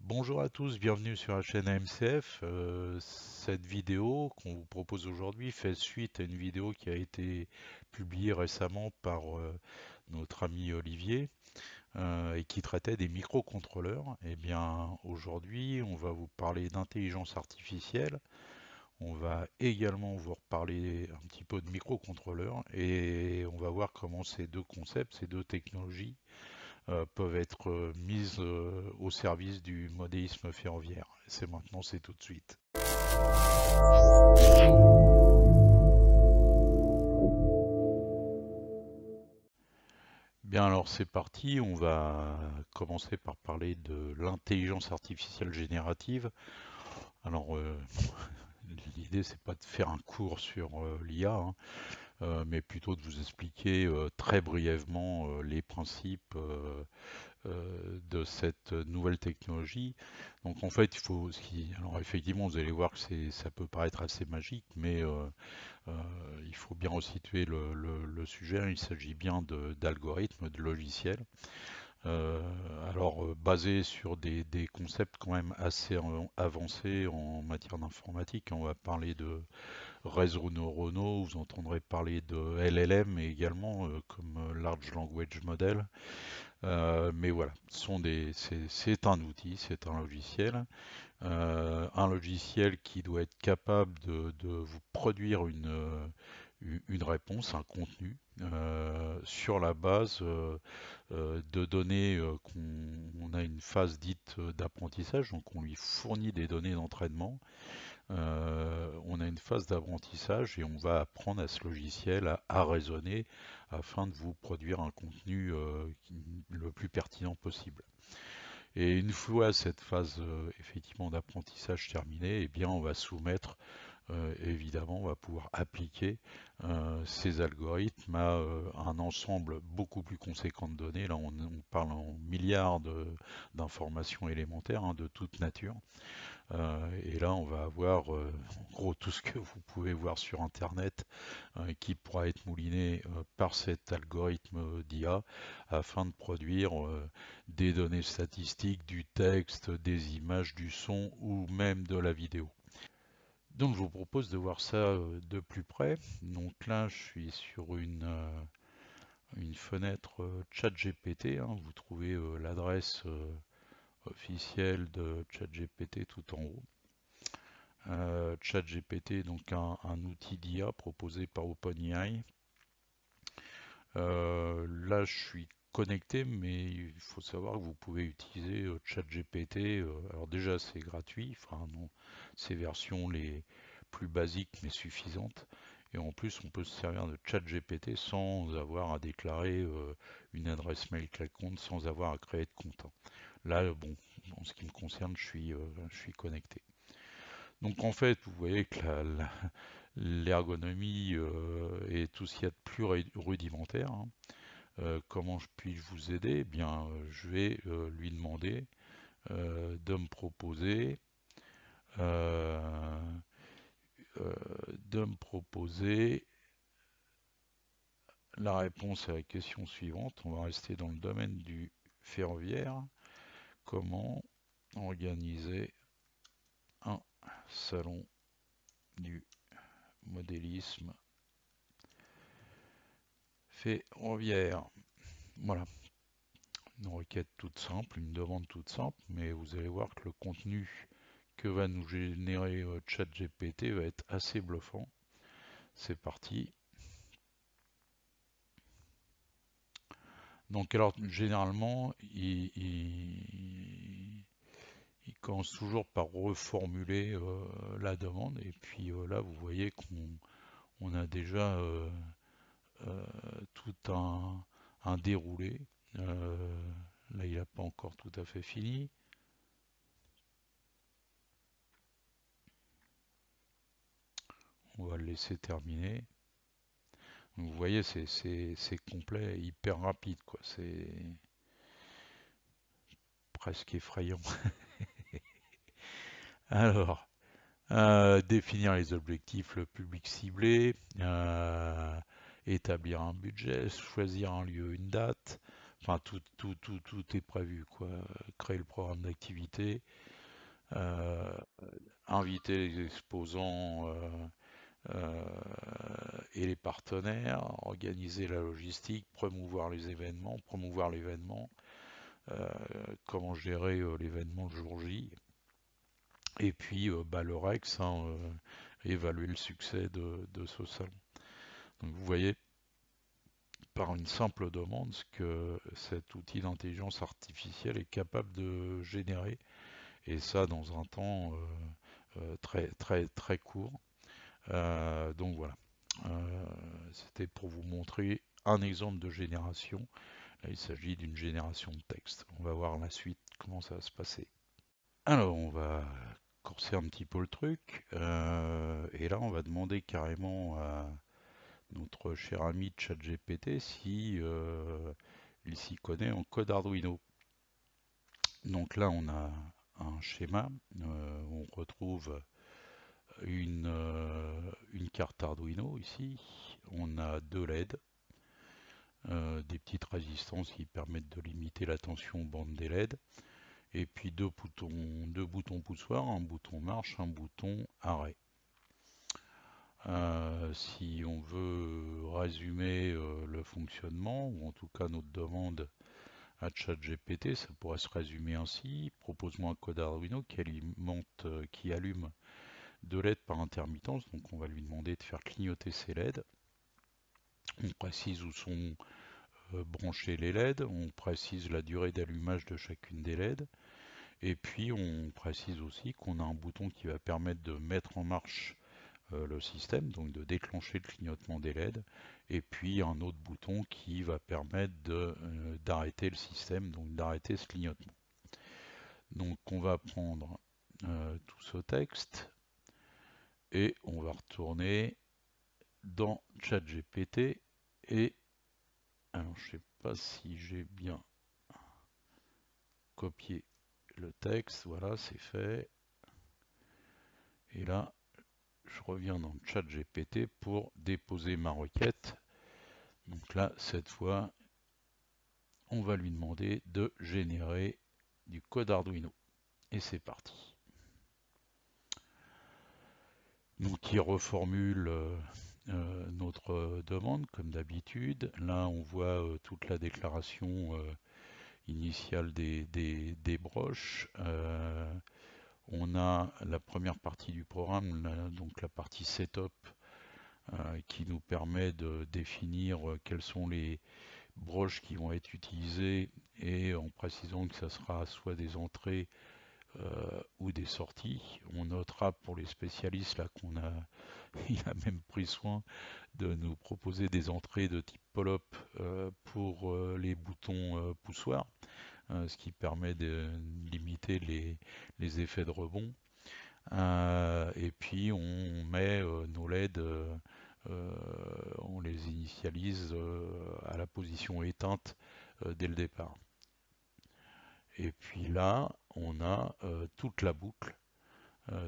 Bonjour à tous, bienvenue sur la chaîne AMCF. Cette vidéo qu'on vous propose aujourd'hui fait suite à une vidéo qui a été publiée récemment par notre ami Olivier et qui traitait des microcontrôleurs. Eh bien, aujourd'hui, on va vous parler d'intelligence artificielle. On va également vous reparler un petit peu de microcontrôleurs et on va voir comment ces deux concepts, ces deux technologies peuvent être mises au service du modélisme ferroviaire. C'est maintenant, c'est tout de suite. Bien alors c'est parti, on va commencer par parler de l'intelligence artificielle générative. Alors l'idée c'est pas de faire un cours sur l'IA, hein, mais plutôt de vous expliquer très brièvement les principes de cette nouvelle technologie. Donc en fait, il faut, alors effectivement, vous allez voir que ça peut paraître assez magique, mais euh, il faut bien resituer le sujet. Il s'agit bien d'algorithmes, de logiciels. Euh, Basés sur des concepts quand même assez avancés en matière d'informatique. On va parler de réseaux neuronaux, vous entendrez parler de LLM également, comme Large Language Model. Mais voilà, c'est un outil, c'est un logiciel qui doit être capable de vous produire une réponse, un contenu, sur la base de données qu'on a une phase dite d'apprentissage, donc on lui fournit des données d'entraînement. On a une phase d'apprentissage et on va apprendre à ce logiciel à raisonner afin de vous produire un contenu le plus pertinent possible. Et une fois cette phase effectivement d'apprentissage terminée, eh bien on va soumettre évidemment, on va pouvoir appliquer ces algorithmes à un ensemble beaucoup plus conséquent de données. Là, on parle en milliards d'informations élémentaires, hein, de toute nature. Et là, on va avoir en gros tout ce que vous pouvez voir sur Internet qui pourra être mouliné par cet algorithme d'IA afin de produire des données statistiques, du texte, des images, du son ou même de la vidéo. Donc je vous propose de voir ça de plus près. Donc là, je suis sur une fenêtre ChatGPT, hein. Vous trouvez l'adresse officielle de ChatGPT tout en haut. ChatGPT, donc un outil d'IA proposé par OpenAI. Là, je suis connecté, mais il faut savoir que vous pouvez utiliser ChatGPT. Alors déjà, c'est gratuit, enfin non, c'est versions les plus basiques mais suffisantes. Et en plus, on peut se servir de ChatGPT sans avoir à déclarer une adresse mail quelconque, sans avoir à créer de compte, hein. Là, bon, en ce qui me concerne, je suis connecté. Donc en fait, vous voyez que l'ergonomie est tout ce qu'il y a de plus rudimentaire, hein. Comment puis-je vous aider? Eh bien, je vais lui demander de me proposer euh, euh, de me proposer la réponse à la question suivante. On va rester dans le domaine du ferroviaire. Comment organiser un salon du modélisme ferroviaire? Voilà, une requête toute simple, une demande toute simple, mais vous allez voir que le contenu que va nous générer ChatGPT va être assez bluffant. C'est parti. Donc alors généralement, il commence toujours par reformuler la demande et puis là vous voyez qu'on a déjà euh, tout un déroulé. Là il n'a pas encore tout à fait fini. On va le laisser terminer. Donc, vous voyez, c'est complet, hyper rapide, quoi. C'est presque effrayant. Alors, définir les objectifs, le public ciblé, établir un budget, choisir un lieu, une date, enfin tout est prévu quoi. Créer le programme d'activité, euh, inviter les exposants euh, et les partenaires, organiser la logistique, promouvoir l'événement, euh, comment gérer l'événement le jour J, et puis bah, le REX, hein, évaluer le succès de ce salon. Donc vous voyez par une simple demande ce que cet outil d'intelligence artificielle est capable de générer, et ça dans un temps très court. Donc voilà. Euh, C'était pour vous montrer un exemple de génération. Là, il s'agit d'une génération de texte. On va voir la suite, comment ça va se passer. Alors, on va corser un petit peu le truc. Et là, on va demander carrément à notre cher ami ChatGPT si il s'y connaît en code Arduino. Donc là, on a un schéma. On retrouve une carte Arduino ici. On a deux LED, des petites résistances qui permettent de limiter la tension aux bandes des LED, et puis deux boutons poussoirs, un bouton marche, un bouton arrêt. Si on veut résumer le fonctionnement, ou en tout cas notre demande à ChatGPT, ça pourrait se résumer ainsi. Propose-moi un code Arduino qui allume deux LED par intermittence. Donc on va lui demander de faire clignoter ces LED. On précise où sont brancher les LED, on précise la durée d'allumage de chacune des LED, et puis on précise aussi qu'on a un bouton qui va permettre de mettre en marche le système, donc de déclencher le clignotement des LED, et puis un autre bouton qui va permettre d'arrêter le système, donc d'arrêter ce clignotement. Donc on va prendre tout ce texte et on va retourner dans ChatGPT, et alors je sais pas si j'ai bien copié le texte, voilà, c'est fait. Et là, je reviens dans le chat GPT pour déposer ma requête. Donc là, cette fois, on va lui demander de générer du code Arduino. Et c'est parti. Donc il reformule notre demande comme d'habitude. Là, on voit toute la déclaration initiale des broches. On a la première partie du programme, donc la partie setup, qui nous permet de définir quelles sont les broches qui vont être utilisées, et en précisant que ça sera soit des entrées ou des sorties. On notera pour les spécialistes là qu'on a, il a même pris soin de nous proposer des entrées de type pull-up pour les boutons poussoirs, ce qui permet de limiter les effets de rebond. Et puis on met nos LED, on les initialise à la position éteinte dès le départ. Et puis là, on a toute la boucle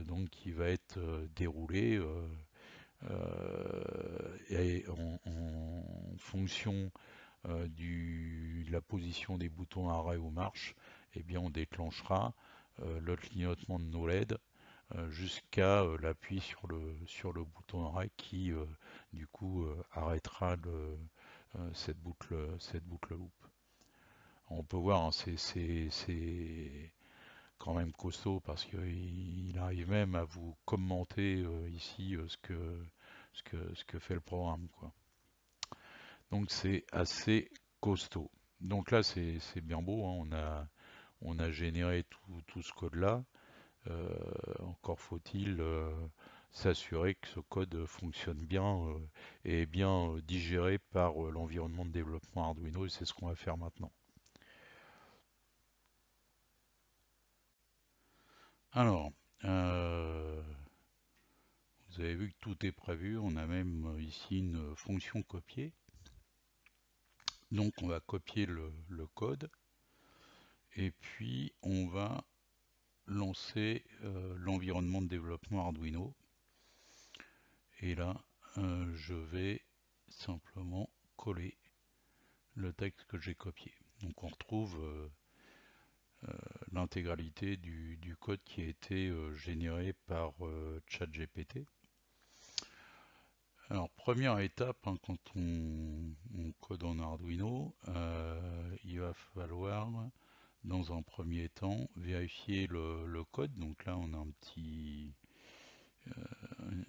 donc qui va être déroulée et en fonction de la position des boutons arrêt ou marche, eh bien on déclenchera le clignotement de nos LED jusqu'à l'appui sur le bouton arrêt qui du coup arrêtera cette boucle loop. On peut voir, hein, c'est quand même costaud parce qu'il arrive même à vous commenter ici ce que fait le programme, quoi. Donc c'est assez costaud. Donc là c'est bien beau, hein, on a généré tout ce code-là. Encore faut-il s'assurer que ce code fonctionne bien et est bien digéré par l'environnement de développement Arduino, et c'est ce qu'on va faire maintenant. Alors, euh, vous avez vu que tout est prévu, on a même ici une fonction copier. Donc on va copier le code, et puis on va lancer l'environnement de développement Arduino. Et là, je vais simplement coller le texte que j'ai copié. Donc on retrouve l'intégralité du code qui a été généré par ChatGPT. Alors première étape, hein, quand on code en Arduino, il va falloir dans un premier temps vérifier le code. Donc là on a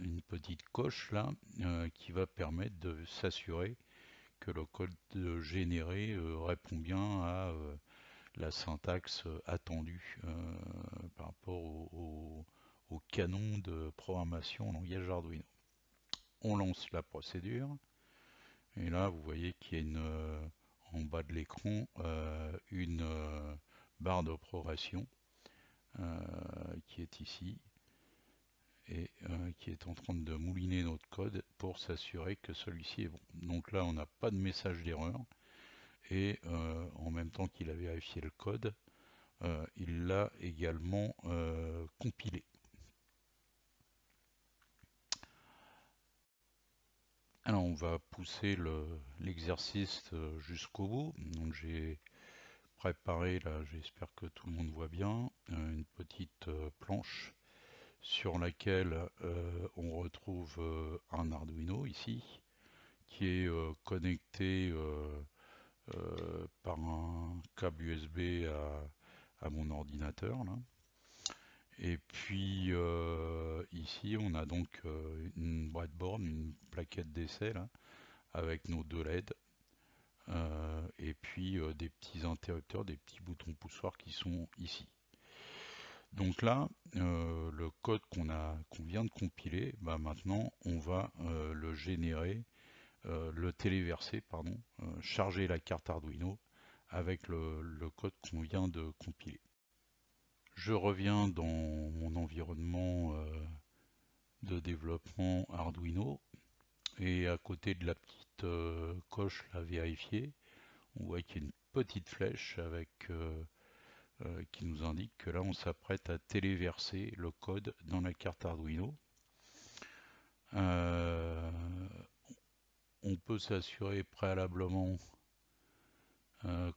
une petite coche là qui va permettre de s'assurer que le code généré répond bien à la syntaxe attendue par rapport au canon de programmation en langage Arduino. On lance la procédure et là vous voyez qu'il y a en bas de l'écran une barre de progression qui est ici et qui est en train de mouliner notre code pour s'assurer que celui-ci est bon. Donc là on n'a pas de message d'erreur et en même temps qu'il a vérifié le code, il l'a également compilé. Alors on va pousser l'exercice jusqu'au bout. Donc j'ai préparé là, j'espère que tout le monde voit bien, une petite planche sur laquelle on retrouve un Arduino ici qui est connecté par un câble USB à mon ordinateur là. Et puis ici on a donc une breadboard, une plaquette d'essai là, avec nos deux LED et puis des petits interrupteurs, des petits boutons poussoirs qui sont ici. Donc là, le code qu'on vient de compiler, bah maintenant on va le générer, le téléverser, pardon, charger la carte Arduino avec le code qu'on vient de compiler. Je reviens dans mon environnement de développement Arduino et à côté de la petite coche à vérifier, on voit qu'il y a une petite flèche avec qui nous indique que là on s'apprête à téléverser le code dans la carte Arduino. On peut s'assurer préalablement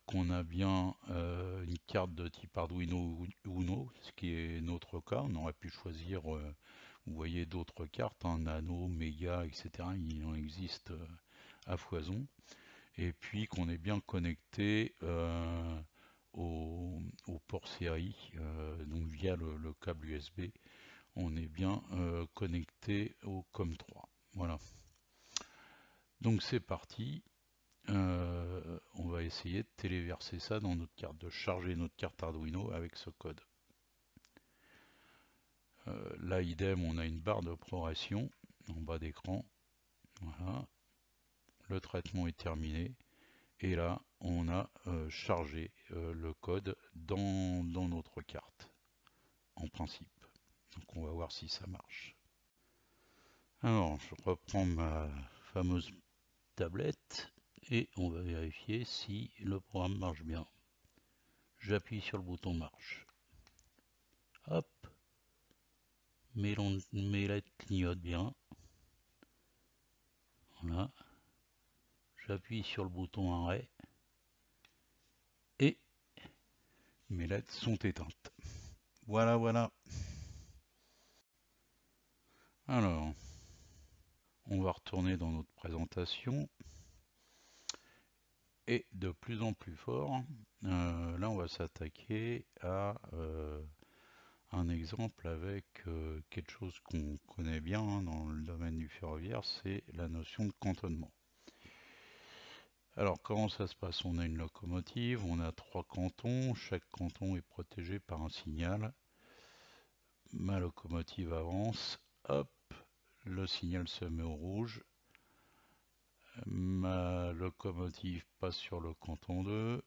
qu'on a bien une carte de type Arduino Uno, ce qui est notre cas. On aurait pu choisir, vous voyez, d'autres cartes, hein, Nano, Mega, etc. Il en existe à foison. Et puis qu'on est bien connecté au port série, donc via le câble USB, on est bien connecté au COM3. Voilà. Donc c'est parti. On va essayer de téléverser ça dans notre carte, de charger notre carte Arduino avec ce code. Là, idem, on a une barre de progression en bas d'écran. Voilà. Le traitement est terminé. Et là, on a chargé le code dans notre carte, en principe. Donc on va voir si ça marche. Alors, je reprends ma fameuse tablette et on va vérifier si le programme marche bien. J'appuie sur le bouton marche. Hop, mes lettres clignotent bien. Voilà. J'appuie sur le bouton arrêt et mes lettres sont éteintes. Voilà, voilà. Alors, on va retourner dans notre présentation. Et de plus en plus fort, là on va s'attaquer à un exemple avec quelque chose qu'on connaît bien hein, dans le domaine du ferroviaire, c'est la notion de cantonnement. Alors comment ça se passe? On a une locomotive, on a 3 cantons, chaque canton est protégé par un signal. Ma locomotive avance, hop, le signal se met au rouge. Ma locomotive passe sur le canton 2.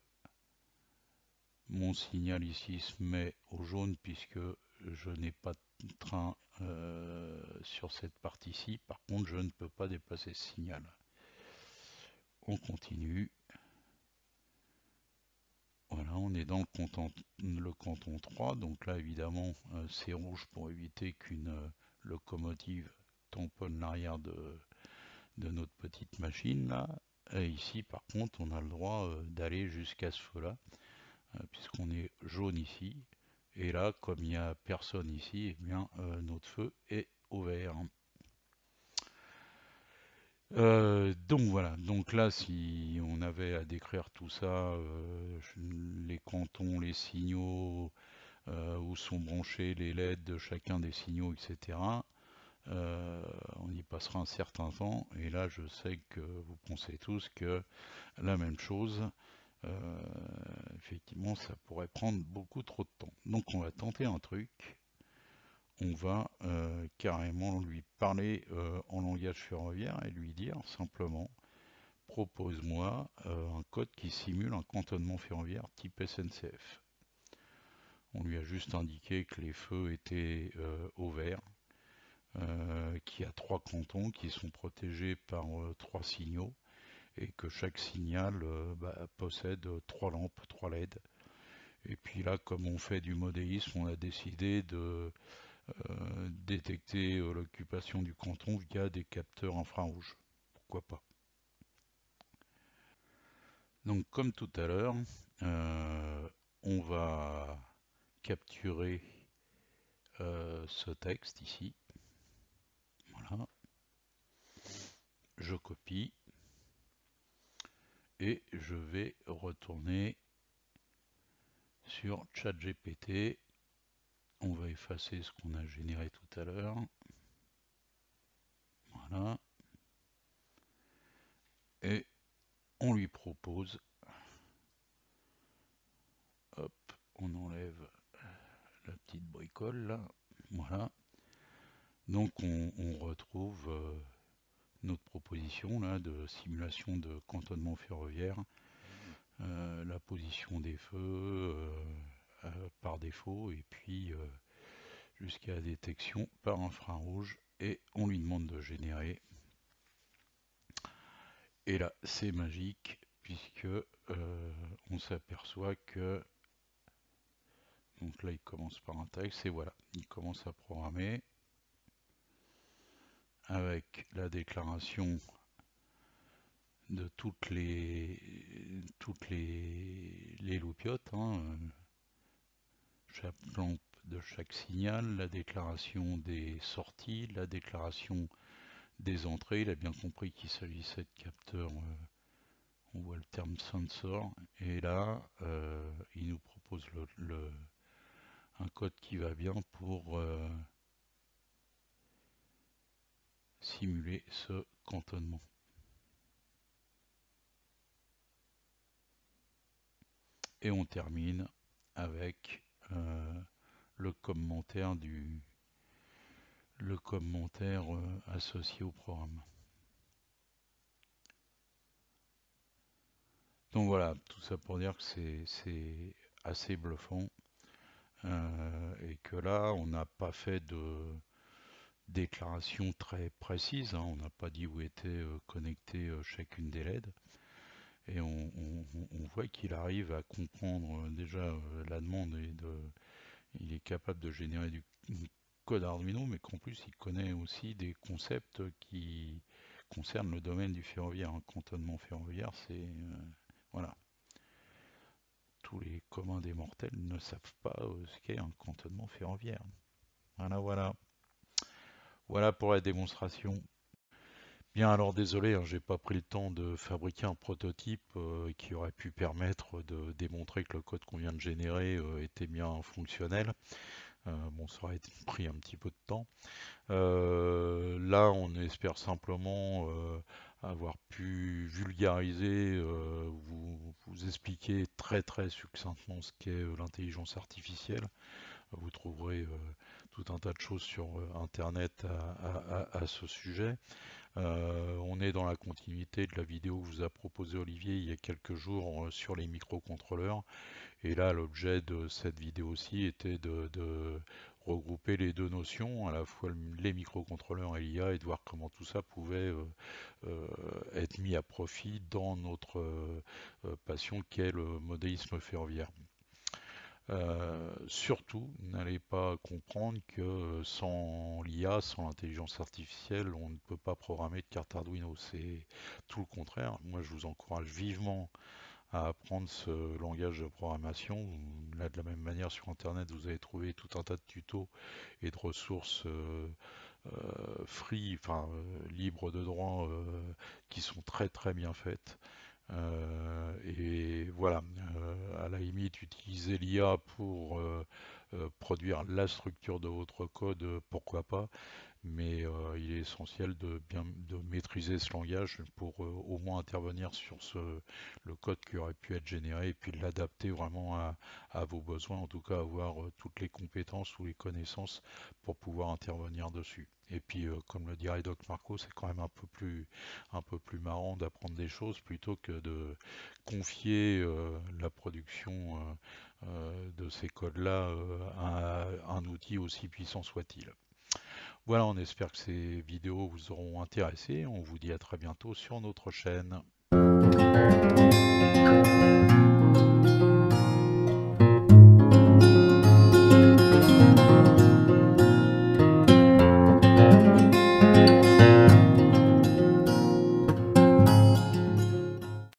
Mon signal ici se met au jaune puisque je n'ai pas de train sur cette partie-ci. Par contre, je ne peux pas dépasser ce signal. On continue. Voilà, on est dans le canton 3. Donc là, évidemment, c'est rouge pour éviter qu'une locomotive tamponne l'arrière de notre petite machine là. Et ici, par contre, on a le droit d'aller jusqu'à ce feu-là, puisqu'on est jaune ici. Et là, comme il n'y a personne ici, eh bien, notre feu est au vert. Donc voilà, donc là si on avait à décrire tout ça, les cantons, les signaux, où sont branchés les LED de chacun des signaux, etc., on y passera un certain temps, et là je sais que vous pensez tous que la même chose, euh, effectivement ça pourrait prendre beaucoup trop de temps. Donc on va tenter un truc, on va carrément lui parler en langage ferroviaire et lui dire simplement propose-moi un code qui simule un cantonnement ferroviaire type SNCF. On lui a juste indiqué que les feux étaient au vert, qu'il y a 3 cantons qui sont protégés par 3 signaux et que chaque signal possède 3 lampes, 3 LED. Et puis là, comme on fait du modélisme, on a décidé de détecter l'occupation du canton via des capteurs infrarouges. Pourquoi pas? Donc comme tout à l'heure, on va capturer ce texte ici. Voilà, je copie et je vais retourner sur ChatGPT. On va effacer ce qu'on a généré tout à l'heure. Voilà. Et on lui propose, hop, on enlève la petite bricole là. Voilà. Donc on retrouve notre proposition là de simulation de cantonnement ferroviaire, la position des feux par défaut et puis jusqu'à la détection par infrarouge, et on lui demande de générer. Et là c'est magique puisque on s'aperçoit que donc là il commence par un texte et voilà, il commence à programmer avec la déclaration de toutes les loupiotes, hein, chaque lampe de chaque signal, la déclaration des sorties, la déclaration des entrées. Il a bien compris qu'il s'agissait de capteurs, on voit le terme sensor, et là il nous propose un code qui va bien pour simuler ce cantonnement. Et on termine avec le commentaire associé au programme. Donc voilà, tout ça pour dire que c'est assez bluffant et que là, on n'a pas fait de déclaration très précise, hein, on n'a pas dit où était connectée chacune des LED, et on voit qu'il arrive à comprendre déjà la demande il est capable de générer du code Arduino, mais qu'en plus il connaît aussi des concepts qui concernent le domaine du ferroviaire. Un cantonnement ferroviaire, c'est voilà. Tous les communs des mortels ne savent pas ce qu'est un cantonnement ferroviaire. Voilà, voilà. Voilà pour la démonstration. Bien, alors désolé, hein, j'ai pas pris le temps de fabriquer un prototype qui aurait pu permettre de démontrer que le code qu'on vient de générer était bien fonctionnel. Bon, ça aurait pris un petit peu de temps. Là, on espère simplement avoir pu vulgariser, vous expliquer très très succinctement ce qu'est l'intelligence artificielle. Vous trouverez tout un tas de choses sur Internet à ce sujet. On est dans la continuité de la vidéo que vous a proposé Olivier il y a quelques jours sur les microcontrôleurs. Et là, l'objet de cette vidéo-ci était de regrouper les deux notions, à la fois les microcontrôleurs et l'IA, et de voir comment tout ça pouvait être mis à profit dans notre passion qui est le modélisme ferroviaire. Surtout, n'allez pas comprendre que sans l'IA, sans l'intelligence artificielle, on ne peut pas programmer de carte Arduino. C'est tout le contraire. Moi, je vous encourage vivement à apprendre ce langage de programmation. Là, de la même manière, sur Internet, vous allez trouver tout un tas de tutos et de ressources free, enfin libres de droit, qui sont très très bien faites. Et voilà, à la limite, utiliser l'IA pour produire la structure de votre code, pourquoi pas, mais il est essentiel de maîtriser ce langage pour au moins intervenir sur le code qui aurait pu être généré et puis l'adapter vraiment à vos besoins, en tout cas avoir toutes les compétences ou les connaissances pour pouvoir intervenir dessus. Et puis, comme le dirait Doc Marco, c'est quand même un peu plus marrant d'apprendre des choses plutôt que de confier la production de ces codes-là à un outil aussi puissant soit-il. Voilà, on espère que ces vidéos vous auront intéressé. On vous dit à très bientôt sur notre chaîne.